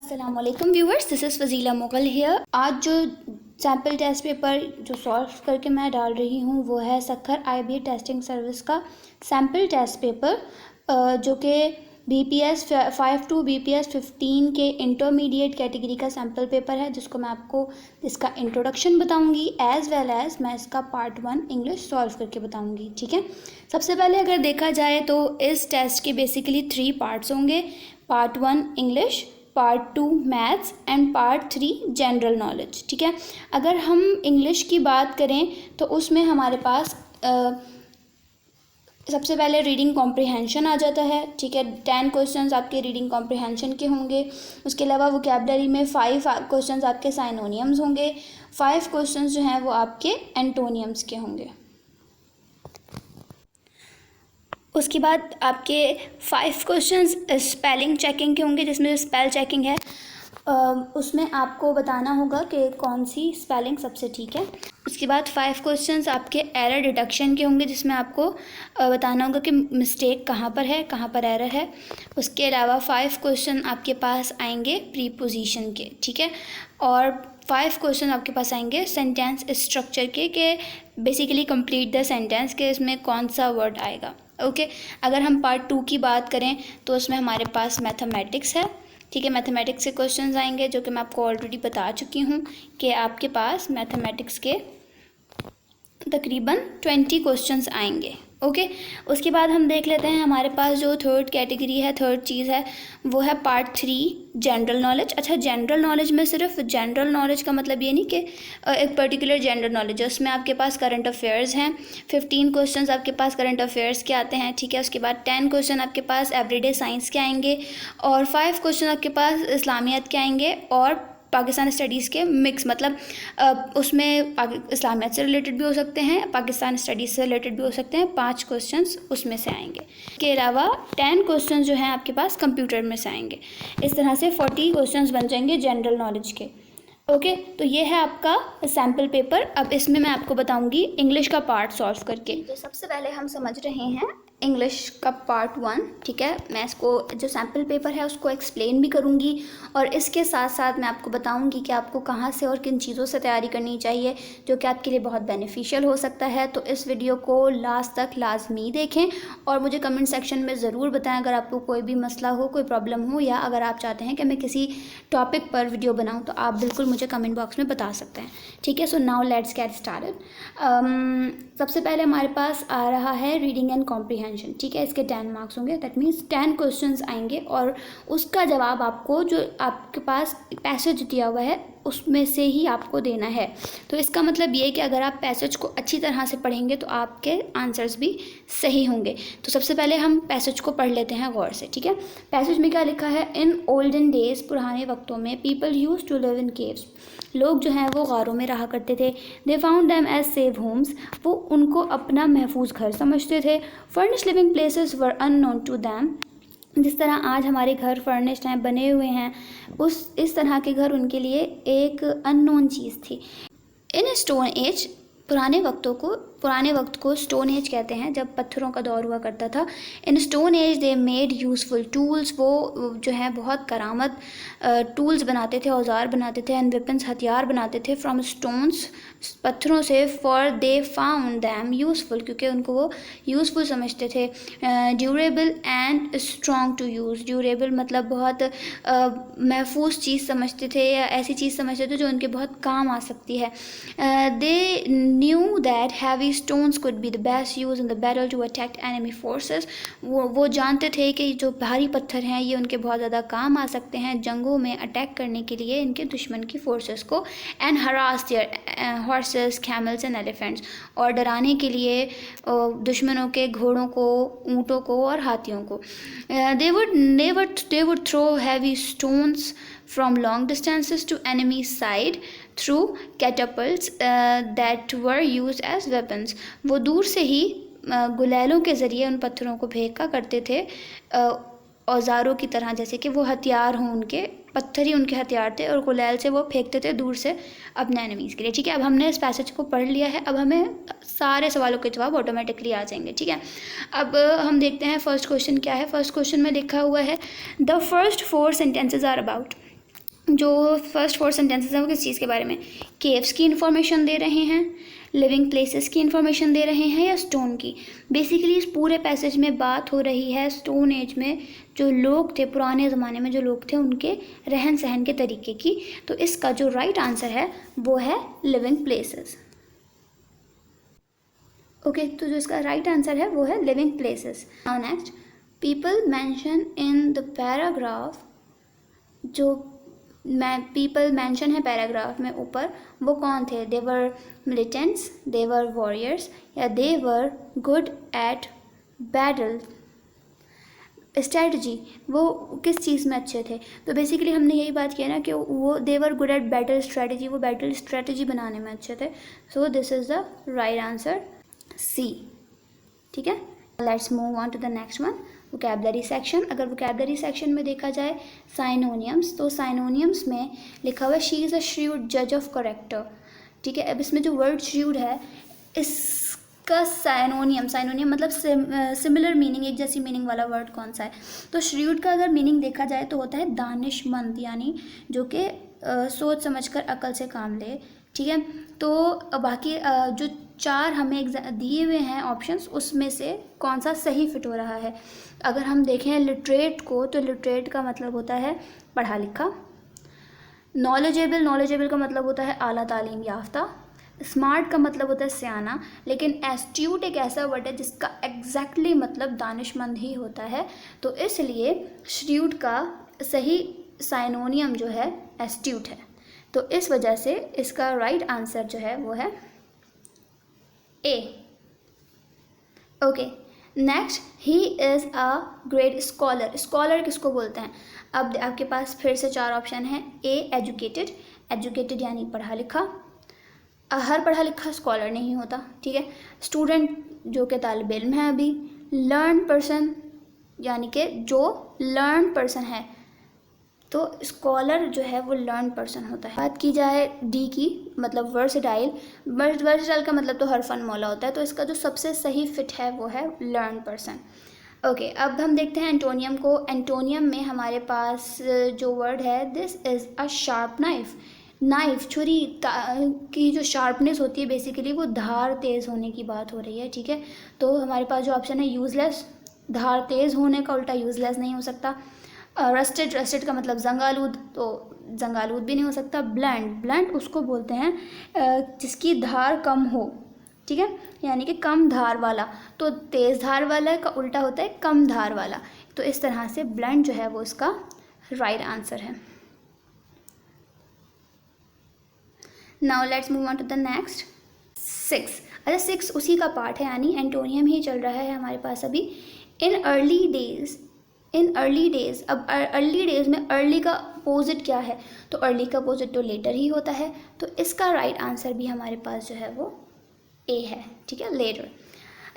अस्सलामुअलैकुम viewers, this is Fazila Mughal here. आज जो सैम्पल टेस्ट पेपर जो सॉल्व करके मैं डाल रही हूँ वो है सखर IB टेस्टिंग सर्विस का सैम्पल टेस्ट पेपर, जो कि BPS 5 to BPS 15 के इंटरमीडिएट कैटेगरी का सैम्पल पेपर है, जिसको मैं आपको इसका इंट्रोडक्शन बताऊंगी एज़ वेल एज़ मैं इसका पार्ट 1 इंग्लिश सॉल्व करके बताऊंगी। ठीक है, सबसे पहले अगर देखा जाए तो इस टेस्ट के बेसिकली 3 पार्ट्स होंगे। Part 1 English, part 2 maths and part 3 general knowledge. ठीक है, अगर हम इंग्लिश की बात करें तो उसमें हमारे पास सबसे पहले रीडिंग कॉम्प्रिहेंशन आ जाता है। ठीक है, 10 क्वेश्चंस आपके रीडिंग कॉम्प्रिहेंशन के होंगे। उसके अलावा वोकैबुलरी में 5 क्वेश्चंस आपके साइनोनियम्स होंगे, 5 क्वेश्चंस जो हैं वो आपके एंटोनियम्स के होंगे। उसके बाद आपके 5 क्वेश्चंस स्पेलिंग चेकिंग के होंगे, जिसमें स्पेल चेकिंग है उसमें आपको बताना होगा कि कौन सी स्पेलिंग सबसे ठीक है। उसके बाद 5 क्वेश्चंस आपके एरर डिटेक्शन के होंगे, जिसमें आपको बताना होगा कि मिस्टेक कहाँ पर है, कहाँ पर एरर है। उसके अलावा 5 क्वेश्चन आपके पास आएंगे प्रीपोजिशन के। ठीक है, और 5 क्वेश्चन आपके पास आएंगे सेंटेंस स्ट्रक्चर के बेसिकली कंप्लीट द सेंटेंस के इसमें कौन सा वर्ड आएगा। ओके, अगर हम पार्ट 2 की बात करें तो उसमें हमारे पास मैथमेटिक्स है। ठीक है, मैथमेटिक्स के क्वेश्चंस आएंगे, जो कि मैं आपको ऑलरेडी बता चुकी हूँ कि आपके पास मैथमेटिक्स के तकरीबन 20 क्वेश्चंस आएंगे। ओके, उसके बाद हम देख लेते हैं हमारे पास जो थर्ड कैटेगरी है, थर्ड चीज़ है वो है पार्ट 3 जनरल नॉलेज। अच्छा, जनरल नॉलेज में सिर्फ जनरल नॉलेज का मतलब ये नहीं कि एक पर्टिकुलर जनरल नॉलेज है, उसमें आपके पास करंट अफेयर्स हैं। 15 क्वेश्चंस आपके पास करंट अफेयर्स के आते हैं। ठीक है, उसके बाद 10 क्वेश्चन आपके पास एवरीडे साइंस के आएंगे और 5 क्वेश्चन आपके पास इस्लामियत के आएंगे और पाकिस्तान स्टडीज़ के मिक्स, मतलब उसमें इस्लामियत से रिलेटेड भी हो सकते हैं, पाकिस्तान स्टडीज़ से रिलेटेड भी हो सकते हैं। 5 क्वेश्चंस उसमें से आएंगे। इसके अलावा 10 क्वेश्चंस जो हैं आपके पास कंप्यूटर में से आएंगे। इस तरह से 40 क्वेश्चंस बन जाएंगे जनरल नॉलेज के। ओके, तो ये है आपका सैम्पल पेपर। अब इसमें मैं आपको बताऊंगी इंग्लिश का पार्ट सॉल्व करके। तो सबसे पहले हम समझ रहे हैं इंग्लिश का पार्ट 1। ठीक है, मैं इसको जो सैम्पल पेपर है उसको एक्सप्लेन भी करूंगी और इसके साथ साथ मैं आपको बताऊंगी कि आपको कहाँ से और किन चीज़ों से तैयारी करनी चाहिए, जो कि आपके लिए बहुत बेनिफिशियल हो सकता है। तो इस वीडियो को लास्ट तक लाजमी देखें और मुझे कमेंट सेक्शन में ज़रूर बताएं अगर आपको कोई भी मसला हो, कोई प्रॉब्लम हो, या अगर आप चाहते हैं कि मैं किसी टॉपिक पर वीडियो बनाऊँ तो आप बिल्कुल मुझे कमेंट बॉक्स में बता सकते हैं। ठीक है, so now let's get started. सबसे पहले हमारे पास आ रहा है रीडिंग एंड कॉम्प्रिहेंशन। ठीक है, इसके 10 मार्क्स होंगे, दैट मीन्स 10 क्वेश्चंस आएंगे और उसका जवाब आपको जो आपके पास पैसेज दिया हुआ है उसमें से ही आपको देना है। तो इसका मतलब ये है कि अगर आप पैसेज को अच्छी तरह से पढ़ेंगे तो आपके आंसर्स भी सही होंगे। तो सबसे पहले हम पैसेज को पढ़ लेते हैं गौर से। ठीक है, पैसेज में क्या लिखा है? इन ओल्डन डेज, पुराने वक्तों में, people use to live in caves, लोग जो हैं वो गारों में रहा करते थे। They found them as safe homes, वो उनको अपना महफूज घर समझते थे। Furnished living places were unknown to them, जिस तरह आज हमारे घर फर्निश्ड हैं, बने हुए हैं, इस तरह के घर उनके लिए एक अननोन चीज़ थी। इन स्टोन एज, पुराने वक्त को स्टोन एज कहते हैं, जब पत्थरों का दौर हुआ करता था। In stone age they made useful tools, वो जो है बहुत करामत टूल्स बनाते थे, औजार बनाते थे। एंड वेपन्स, हथियार बनाते थे। फ्रॉम स्टोन्स, पत्थरों से। For they found them useful, क्योंकि उनको वो यूज़फुल समझते थे। Durable and strong to use, durable मतलब बहुत महफूज चीज़ समझते थे या ऐसी चीज़ समझते थे जो उनके बहुत काम आ सकती है। They knew that heavy stones could be the best used in the battle to attack enemy forces, वो जानते थे कि जो भारी पत्थर हैं ये उनके बहुत ज़्यादा काम आ सकते हैं जंगों में अटैक करने के लिए इनके दुश्मन की फोर्सेस को। And harass their horses, camels and elephants, और डराने के लिए दुश्मनों के घोड़ों को, ऊँटों को और हाथियों को। they would throw heavy stones from long distances to enemy side through catapults that were used as weapons, वो दूर से ही गुलेलों के ज़रिए उन पत्थरों को फेंका करते थे औजारों की तरह, जैसे कि वो हथियार हों, उनके पत्थर ही उनके हथियार थे और गुलेल से वो फेंकते थे दूर से अपने एनिमीज़ के लिए। ठीक है, अब हमने इस पैसेज को पढ़ लिया है, अब हमें सारे सवालों के जवाब ऑटोमेटिकली आ जाएंगे। ठीक है, अब हम देखते हैं फर्स्ट क्वेश्चन क्या है। फर्स्ट क्वेश्चन में लिखा हुआ है the first 4 sentences are about, जो फर्स्ट 4 सेंटेंसेस हैं वो किस चीज़ के बारे में, केव्स की इन्फॉर्मेशन दे रहे हैं, लिविंग प्लेसेस की इन्फॉर्मेशन दे रहे हैं, या स्टोन की। बेसिकली इस पूरे पैसेज में बात हो रही है स्टोन एज में जो लोग थे, पुराने ज़माने में जो लोग थे, उनके रहन सहन के तरीके की। तो इसका जो राइट आंसर है वो है लिविंग प्लेसेस। ओके, तो जो इसका राइट आंसर है वो है living places. Now next, people mention in the paragraph, जो पीपल मेंशन है पैराग्राफ में ऊपर, वो कौन थे, दे वर मिलिटेंट्स, दे वर वॉरियर्स, या they were good at battle strategy, वो किस चीज़ में अच्छे थे। तो बेसिकली हमने यही बात किया ना कि वो they were good at battle strategy, वो बैटल स्ट्रैटेजी बनाने में अच्छे थे। So this is the right answer C. ठीक है, let's move on to the next one, vocabulary section. अगर वोकैबुलरी सेक्शन में देखा जाए साइनोनियम्स, तो साइनोनियम्स में लिखा हुआ है शी इज़ अ श्रीवुड जज ऑफ करेक्टर। ठीक है, अब इसमें जो वर्ड श्रीवुड है, इसका साइनोनियम मतलब सिमिलर मीनिंग, एक जैसी मीनिंग वाला वर्ड कौन सा है। तो श्रीवुड का अगर मीनिंग देखा जाए तो होता है दानिशमंद, यानी जो कि सोच समझकर अकल से काम ले। ठीक है, तो बाकी जो 4 हमें दिए हुए हैं ऑप्शंस, उसमें से कौन सा सही फिट हो रहा है। अगर हम देखें लिटरेट को, तो लिटरेट का मतलब होता है पढ़ा लिखा। नॉलेजेबल का मतलब होता है आला तालीम याफ्ता। स्मार्ट का मतलब होता है सियाना। लेकिन एस्ट्यूट एक ऐसा वर्ड है जिसका एग्जैक्टली मतलब दानिशमंद ही होता है। तो इसलिए श्रीवुड का सही साइनोनियम जो है एस्ट्यूट है। तो इस वजह से इसका राइट आंसर जो है वो है A. Okay, next, he is a great scholar. Scholar किसको बोलते हैं। अब आपके पास फिर से 4 ऑप्शन हैं। ए एजुकेटेड यानी पढ़ा लिखा। हर पढ़ा लिखा स्कॉलर नहीं होता। ठीक है, स्टूडेंट जो कि तालिब इल्म है अभी। लर्न पर्सन यानी कि जो लर्न पर्सन है, तो स्कॉलर जो है वो लर्न पर्सन होता है। बात की जाए डी की, मतलब वर्सटाइल का मतलब तो हर फन मौला होता है। तो इसका जो सबसे सही फिट है वो है लर्न पर्सन। ओके, अब हम देखते हैं एंटोनियम को। एंटोनियम में हमारे पास जो वर्ड है, this is a sharp knife छुरी की जो शार्पनेस होती है, बेसिकली वो धार तेज़ होने की बात हो रही है। ठीक है, तो हमारे पास जो ऑप्शन है यूज़लेस, धार तेज़ होने का उल्टा यूज़लेस नहीं हो सकता। रस्टेड का मतलब जंगालूद, तो जंगालूद भी नहीं हो सकता। ब्लंट उसको बोलते हैं जिसकी धार कम हो। ठीक है, यानी कि कम धार वाला। तो तेज़ धार वाला का उल्टा होता है कम धार वाला। तो इस तरह से ब्लंट जो है वो इसका राइट आंसर है। Now let's move on to the next 6। अच्छा, 6 उसी का पार्ट है, यानी एंटोनियम ही चल रहा है हमारे पास अभी। In early days. अब अर्ली डेज में अर्ली का अपोजिट क्या है, तो अर्ली का अपोजिट तो लेटर ही होता है। तो इसका राइट आंसर भी हमारे पास जो है वो ए है। ठीक है, लेटर।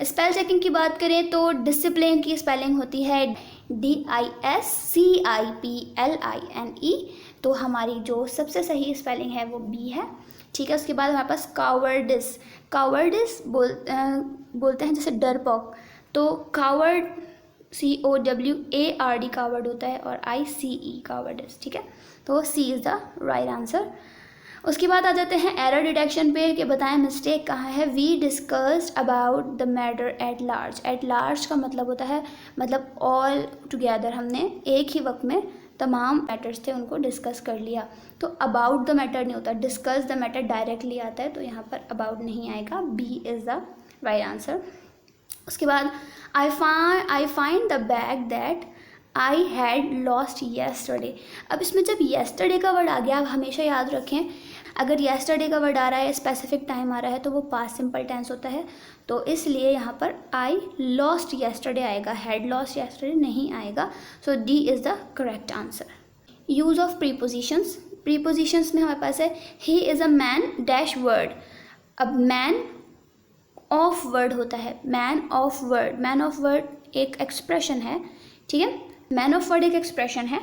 स्पेल चेकिंग की बात करें तो डिसिप्लिन की स्पेलिंग होती है DISCIPLINE। तो हमारी जो सबसे सही स्पेलिंग है वो बी है। ठीक है, उसके बाद हमारे पास कावर्डिस बोलते हैं जैसे डरपोक। तो कावर्ड COWARD कावर्ड होता है, और ICE कावर्डिस। ठीक है, तो सी इज़ द राइट आंसर। उसके बाद आ जाते हैं एरर डिटेक्शन पे कि बताएं मिस्टेक कहाँ है। We discussed about the matter at large का मतलब होता है मतलब ऑल टुगेदर, हमने एक ही वक्त में तमाम मैटर्स थे उनको डिस्कस कर लिया। तो अबाउट द मैटर नहीं होता, डिस्कस द मैटर डायरेक्टली आता है, तो यहाँ पर अबाउट नहीं आएगा। B is the right answer. उसके बाद I find the bag that I had lost yesterday. अब इसमें जब येस्टरडे का वर्ड आ गया, आप हमेशा याद रखें, अगर येस्टरडे का वर्ड आ रहा है, स्पेसिफिक टाइम आ रहा है, तो वो पास्ट सिंपल टेंस होता है। तो इसलिए यहाँ पर आई लॉस्ट येस्टरडे आएगा, हैड लॉस्ट येस्टरडे नहीं आएगा। So D is the correct answer. Use of prepositions में हमारे पास है he is a man dash word. अब मैन ऑफ वर्ड होता है, मैन ऑफ वर्ड एक एक्सप्रेशन है। ठीक है, मैन ऑफ वर्ड एक एक्सप्रेशन है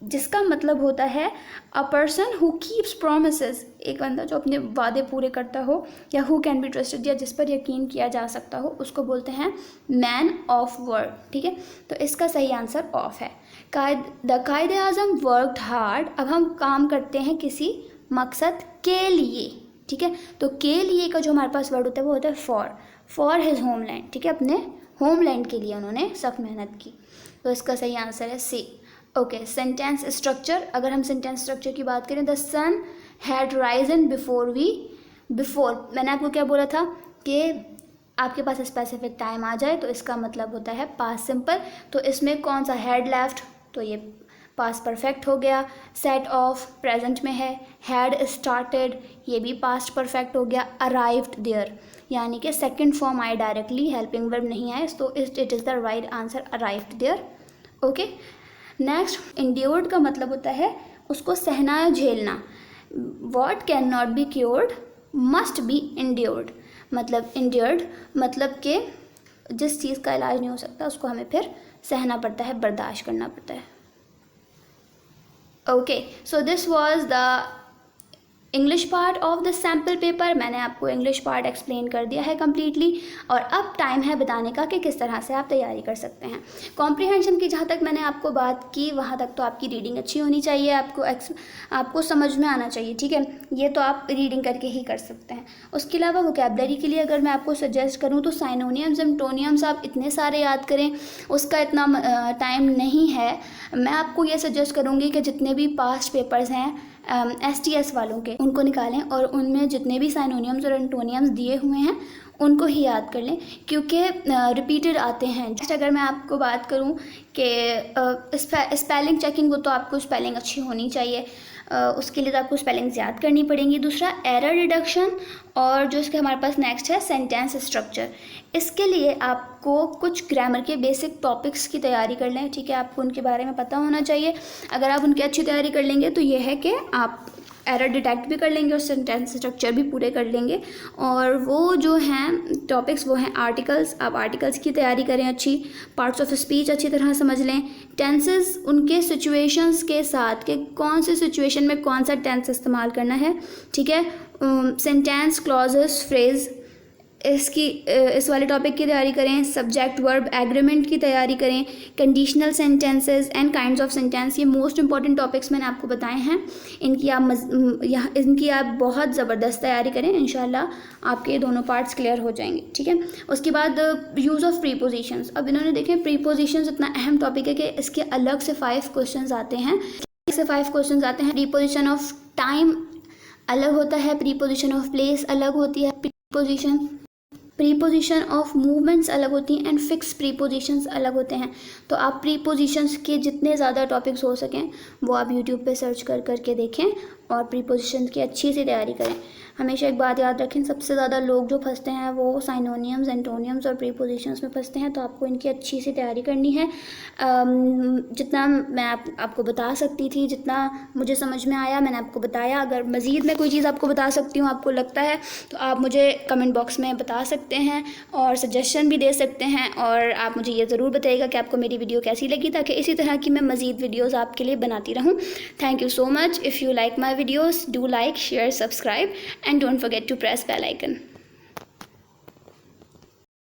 जिसका मतलब होता है a person who keeps promises, एक बंदा जो अपने वादे पूरे करता हो, या हु कैन बी ट्रस्टेड, या जिस पर यकीन किया जा सकता हो, उसको बोलते हैं मैन ऑफ वर्ड। ठीक है, तो इसका सही आंसर ऑफ है। द कायदे आज़म वर्कड हार्ड, अब हम काम करते हैं किसी मकसद के लिए, ठीक है। तो के लिए का जो हमारे पास वर्ड होता है वो होता है फॉर हिज होमलैंड, ठीक है, अपने होमलैंड के लिए उन्होंने सख्त मेहनत की। तो इसका सही आंसर है सी। ओके, सेंटेंस स्ट्रक्चर, अगर हम सेंटेंस स्ट्रक्चर की बात करें, the sun had risen before मैंने आपको क्या बोला था कि आपके पास स्पेसिफिक टाइम आ जाए तो इसका मतलब होता है पास्ट सिंपल। तो इसमें कौन सा, हैड लेफ्ट, तो ये पास्ट परफेक्ट हो गया। सेट ऑफ प्रेजेंट में है। हैड स्टार्टेड, ये भी पास्ट परफेक्ट हो गया। अराइव्ड देयर, यानी कि सेकंड फॉर्म आए डायरेक्टली, हेल्पिंग वर्ब नहीं आए, तो it is the right answer, arrived there. Okay, next, endured का मतलब होता है उसको सहना या झेलना। What can not be cured must be endured, मतलब इंड्योर्ड मतलब कि जिस चीज़ का इलाज नहीं हो सकता उसको हमें फिर सहना पड़ता है, बर्दाश्त करना पड़ता है। Okay, so this was the English part of the sample paper. मैंने आपको इंग्लिश पार्ट एक्सप्लेन कर दिया है कम्प्लीटली, और अब टाइम है बताने का कि किस तरह से आप तैयारी कर सकते हैं। कॉम्प्रिहेंशन की जहाँ तक मैंने आपको बात की वहाँ तक तो आपकी रीडिंग अच्छी होनी चाहिए, आपको समझ में आना चाहिए, ठीक है, ये तो आप रीडिंग करके ही कर सकते हैं। उसके अलावा वोकैबुलरी के लिए अगर मैं आपको सजेस्ट करूँ तो साइनोनियम्स, एंटोनियम्स आप इतने सारे याद करें, उसका इतना टाइम नहीं है। मैं आपको ये सजेस्ट करूँगी कि जितने भी पास्ट पेपर्स हैं STS वालों के, उनको निकालें और उनमें जितने भी साइनोनियम्स और एंटोनियम्स दिए हुए हैं उनको ही याद कर लें, क्योंकि रिपीटेड आते हैं। जैसे अगर मैं आपको बात करूं कि स्पेलिंग चेकिंग हो तो आपको स्पेलिंग अच्छी होनी चाहिए, उसके लिए तो आपको स्पेलिंग्स याद करनी पड़ेंगी। दूसरा एरर डिडक्शन, और जो इसके हमारे पास नेक्स्ट है सेंटेंस स्ट्रक्चर। इसके लिए आपको कुछ ग्रामर के बेसिक टॉपिक्स की तैयारी कर लें, ठीक है, आपको उनके बारे में पता होना चाहिए। अगर आप उनकी अच्छी तैयारी कर लेंगे तो ये है कि आप एरर डिटेक्ट भी कर लेंगे और सेंटेंस स्ट्रक्चर भी पूरे कर लेंगे। और वो जो हैं टॉपिक्स वो हैं आर्टिकल्स, आप आर्टिकल्स की तैयारी करें अच्छी, पार्ट्स ऑफ स्पीच अच्छी तरह समझ लें, टेंसेस उनके सिचुएशंस के साथ कि कौन से सिचुएशन में कौन सा टेंस इस्तेमाल करना है, ठीक है, सेंटेंस, क्लॉजेस, फ्रेज, इस वाले टॉपिक की तैयारी करें। सब्जेक्ट, वर्ब, एग्रीमेंट की तैयारी करें। Conditional sentences and kinds of sentence, ये मोस्ट इंपॉर्टेंट टॉपिक्स मैंने आपको बताए हैं। इनकी आप बहुत ज़बरदस्त तैयारी करें, इंशाल्लाह आपके ये दोनों पार्ट्स क्लियर हो जाएंगे, ठीक है। उसके बाद यूज़ ऑफ प्रीपोजिशंस। अब इन्होंने देखें प्रीपोजिशंस इतना अहम टॉपिक है कि इसके अलग से 5 क्वेश्चन आते हैं, प्रीपोजिशन ऑफ टाइम अलग होता है, प्रीपोजिशन ऑफ प्लेस अलग होती है, प्रीपोजिशन ऑफ मूवमेंट्स अलग होती हैं, एंड फिक्स प्रीपोजिशंस अलग होते हैं। तो आप प्रीपोजिशंस के जितने ज़्यादा टॉपिक्स हो सकें वो आप यूट्यूब पे सर्च कर करके देखें और प्रीपोजिशन की अच्छी सी तैयारी करें। हमेशा एक बात याद रखें, सबसे ज़्यादा लोग जो फंसते हैं वो साइनोनियम्स, एंटोनियम्स और प्रीपोजिशंस में फंसते हैं, तो आपको इनकी अच्छी सी तैयारी करनी है। जितना मैं आपको बता सकती थी, जितना मुझे समझ में आया मैंने आपको बताया। अगर मज़ीद मैं कोई चीज़ आपको बता सकती हूँ, आपको लगता है, तो आप मुझे कमेंट बॉक्स में बता सकते हैं और सजेशन भी दे सकते हैं, और आप मुझे ये ज़रूर बताइएगा कि आपको मेरी वीडियो कैसी लगी, ताकि इसी तरह की मैं मज़ीद वीडियोज़ आपके लिए बनाती रहूँ। Thank you so much. If you like my videos, do like, share, subscribe, and don't forget to press bell icon.